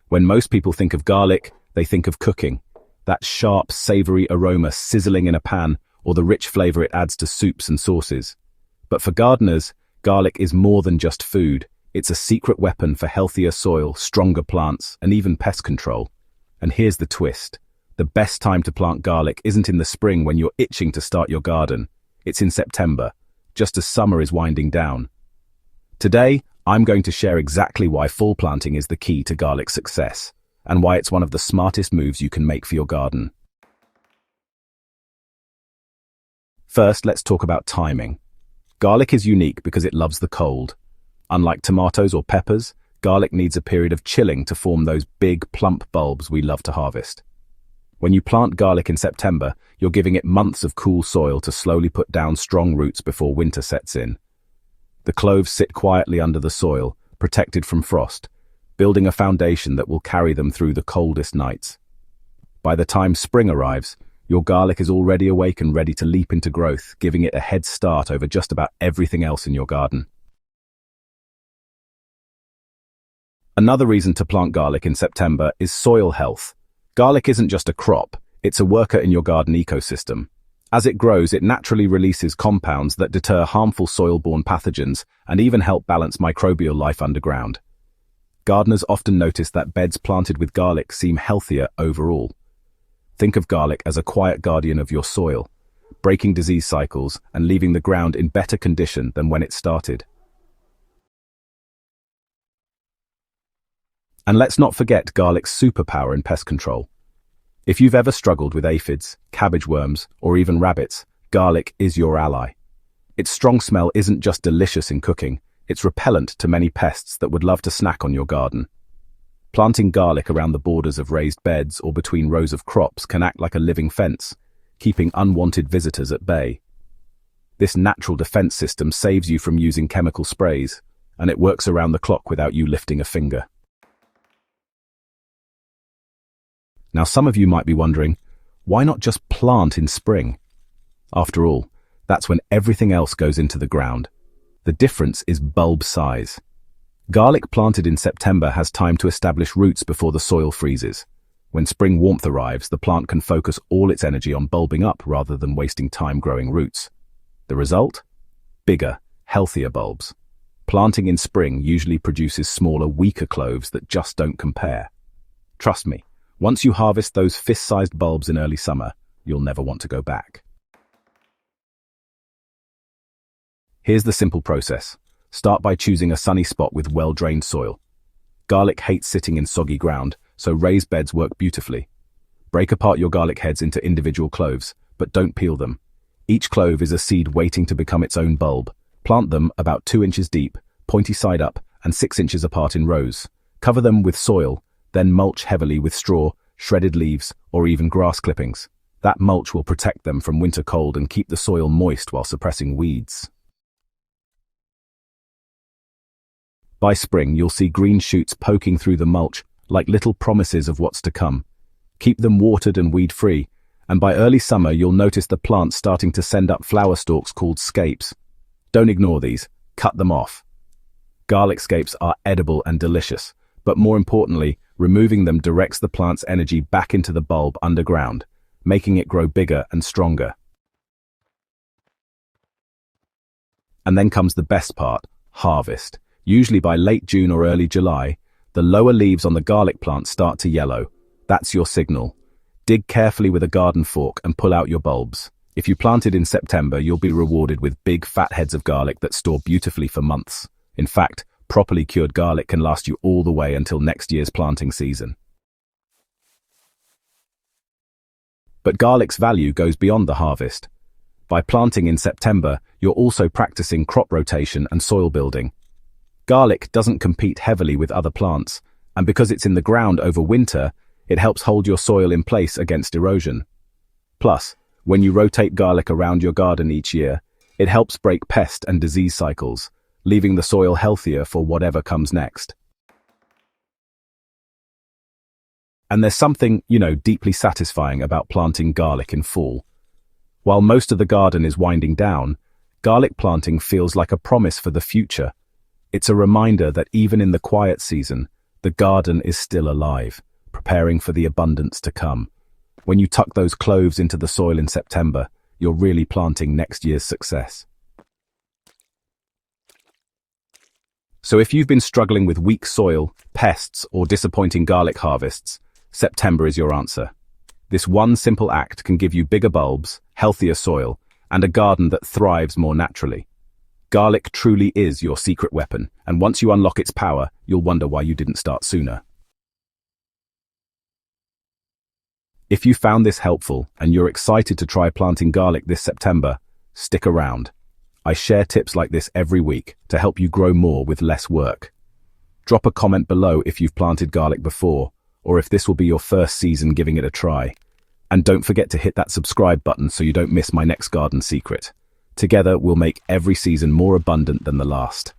When most people think of garlic, they think of cooking. That sharp, savory aroma sizzling in a pan, or the rich flavor it adds to soups and sauces. But for gardeners, garlic is more than just food. It's a secret weapon for healthier soil, stronger plants, and even pest control. And here's the twist. The best time to plant garlic isn't in the spring when you're itching to start your garden. It's in September, just as summer is winding down. Today, I'm going to share exactly why fall planting is the key to garlic success, and why it's one of the smartest moves you can make for your garden. First, let's talk about timing. Garlic is unique because it loves the cold. Unlike tomatoes or peppers, garlic needs a period of chilling to form those big, plump bulbs we love to harvest. When you plant garlic in September, you're giving it months of cool soil to slowly put down strong roots before winter sets in. The cloves sit quietly under the soil, protected from frost, building a foundation that will carry them through the coldest nights. By the time spring arrives, your garlic is already awake and ready to leap into growth, giving it a head start over just about everything else in your garden. Another reason to plant garlic in September is soil health. Garlic isn't just a crop, it's a worker in your garden ecosystem. As it grows, it naturally releases compounds that deter harmful soil-borne pathogens and even help balance microbial life underground. Gardeners often notice that beds planted with garlic seem healthier overall. Think of garlic as a quiet guardian of your soil, breaking disease cycles and leaving the ground in better condition than when it started. And let's not forget garlic's superpower in pest control. If you've ever struggled with aphids, cabbage worms, or even rabbits, garlic is your ally. Its strong smell isn't just delicious in cooking, it's repellent to many pests that would love to snack on your garden. Planting garlic around the borders of raised beds or between rows of crops can act like a living fence, keeping unwanted visitors at bay. This natural defense system saves you from using chemical sprays, and it works around the clock without you lifting a finger. Now, some of you might be wondering, why not just plant in spring? After all, that's when everything else goes into the ground. The difference is bulb size. Garlic planted in September has time to establish roots before the soil freezes. When spring warmth arrives, the plant can focus all its energy on bulbing up rather than wasting time growing roots. The result? Bigger, healthier bulbs. Planting in spring usually produces smaller, weaker cloves that just don't compare. Trust me, once you harvest those fist-sized bulbs in early summer, you'll never want to go back. Here's the simple process. Start by choosing a sunny spot with well-drained soil. Garlic hates sitting in soggy ground, so raised beds work beautifully. Break apart your garlic heads into individual cloves, but don't peel them. Each clove is a seed waiting to become its own bulb. Plant them about 2 inches deep, pointy side up, and 6 inches apart in rows. Cover them with soil, then mulch heavily with straw, shredded leaves, or even grass clippings. That mulch will protect them from winter cold and keep the soil moist while suppressing weeds. By spring, you'll see green shoots poking through the mulch, like little promises of what's to come. Keep them watered and weed-free, and by early summer you'll notice the plants starting to send up flower stalks called scapes. Don't ignore these, cut them off. Garlic scapes are edible and delicious, but more importantly, removing them directs the plant's energy back into the bulb underground, making it grow bigger and stronger. And then comes the best part, harvest. Usually by late June or early July, the lower leaves on the garlic plant start to yellow. That's your signal. Dig carefully with a garden fork and pull out your bulbs. If you planted in September, you'll be rewarded with big fat heads of garlic that store beautifully for months. In fact, properly cured garlic can last you all the way until next year's planting season. But garlic's value goes beyond the harvest. By planting in September, you're also practicing crop rotation and soil building. Garlic doesn't compete heavily with other plants, and because it's in the ground over winter, it helps hold your soil in place against erosion. Plus, when you rotate garlic around your garden each year, it helps break pest and disease cycles, leaving the soil healthier for whatever comes next. And there's something, deeply satisfying about planting garlic in fall. While most of the garden is winding down, garlic planting feels like a promise for the future. It's a reminder that even in the quiet season, The garden is still alive, preparing for the abundance to come. When you tuck those cloves into the soil in September, you're really planting next year's success. So if you've been struggling with weak soil, pests, or disappointing garlic harvests, September is your answer. This one simple act can give you bigger bulbs, healthier soil, and a garden that thrives more naturally. Garlic truly is your secret weapon, and once you unlock its power, you'll wonder why you didn't start sooner. If you found this helpful and you're excited to try planting garlic this September, stick around. I share tips like this every week to help you grow more with less work. Drop a comment below if you've planted garlic before, or if this will be your first season giving it a try. And don't forget to hit that subscribe button so you don't miss my next garden secret. Together, we'll make every season more abundant than the last.